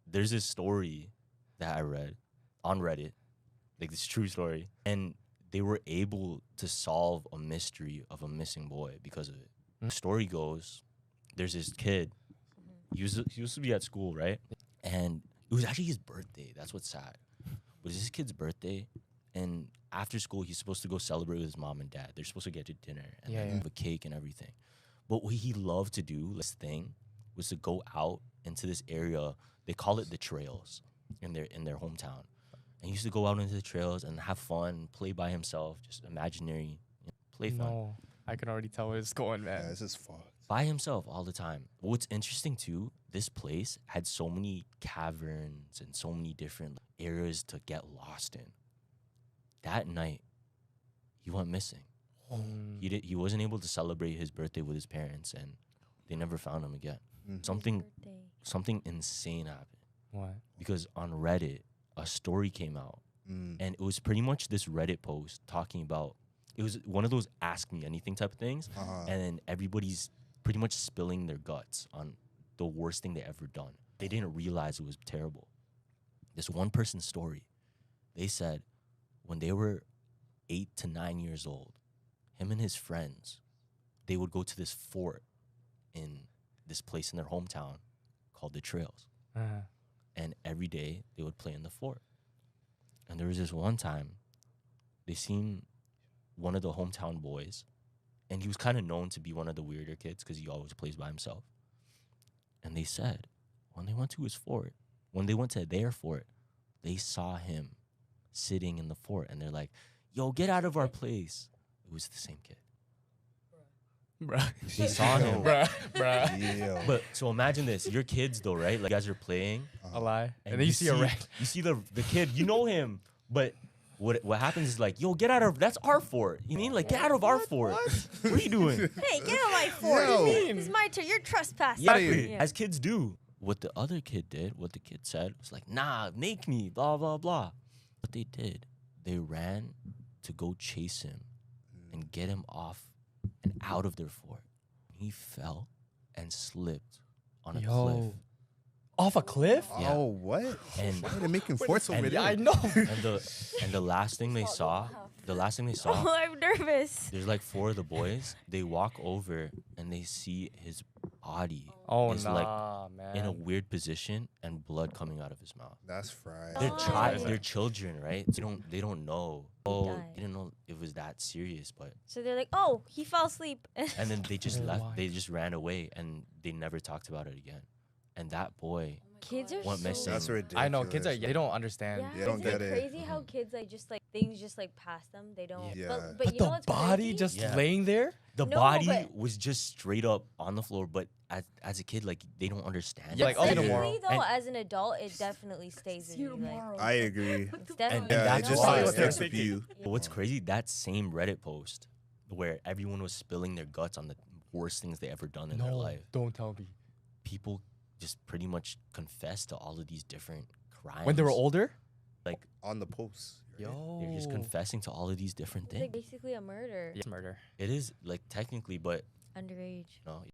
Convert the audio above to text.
There's this story that I read on Reddit, like this true story, and they were able to solve a mystery of a missing boy because of it. The story goes, there's this kid. He used to be at school, right? And it was actually his birthday. That's what's sad. But it's this kid's birthday, and after school, he's supposed to go celebrate with his mom and dad. They're supposed to get to dinner and have a cake and everything. But what he loved to do, this thing, was to go out into this area. They call it the trails in their hometown. And he used to go out into the trails and have fun, play by himself, just imaginary, play fun. No, I can already tell where it's going, man. Yeah, this is fucked. By himself all the time. What's interesting too, this place had so many caverns and so many different areas to get lost in. That night, he went missing. He wasn't able to celebrate his birthday with his parents, and they never found him again. Something insane happened. What? Because on Reddit, a story came out, and it was pretty much this Reddit post talking about, it was one of those ask me anything type of things, and then everybody's pretty much spilling their guts on the worst thing they ever done. They didn't realize it was terrible. This one person's story, they said when they were 8 to 9 years old, him and his friends, they would go to this fort in this place in their hometown called the Trails. And every day they would play in the fort. And there was this one time they seen one of the hometown boys, and he was kind of known to be one of the weirder kids because he always plays by himself. And they said when they went to his fort, when they went to their fort, they saw him sitting in the fort, and they're like, yo, get out of our place. It was the same kid. Bruh. They saw him. Bruh. Yeah. But so imagine this, your kids though, right? Like you guys are playing. A lie. And then you see a red. You see the kid, you know him, but what happens is like, yo, get out of, that's our fort. You mean like, get out of our fort. What are you doing? Hey, get out of my fort. Yo. It's my turn. You're trespassing. Exactly. Yeah. As kids do. What the other kid did, what the kid said was like, nah, make me, blah, blah, blah. What they did, they ran to go chase him and get him off and out of their fort. He fell and slipped on a cliff. Off a cliff? Yeah. Oh, what? And Why are they making forts over there? I know. and the last thing they saw, Oh, I'm nervous. there's like 4 of the boys. They walk over and they see his body Oh, is nah, like man. in a weird position and blood coming out of his mouth. That's fried. They're children, right? They don't know. Oh, died. they didn't know it was that serious, but So they're like, oh, he fell asleep. and then they just Why? left. They just ran away and they never talked about it again. And that boy Kids are went so missing. That's ridiculous. I know kids are. They don't understand. They don't isn't get it. Crazy how kids like just like things just like pass them. They don't. Yeah. But you know the what's body crazy? just Yeah. laying there. The No, body but- was just straight up on the floor, but as a kid, like they don't understand. Yeah, it. like, oh, Definitely tomorrow. though, And- as an adult, it definitely stays with you. Like, I agree. it's definitely. and Yeah, it that's just why- sticks with you. But what's crazy, that same Reddit post where everyone was spilling their guts on the worst things they ever done in their life. Don't tell me. People just pretty much confessed to all of these different crimes. When they were older. like On the post. right? Yo. they're just confessing to all of these different It's like things. basically a murder. It's murder. It is like technically, but Underage. you know,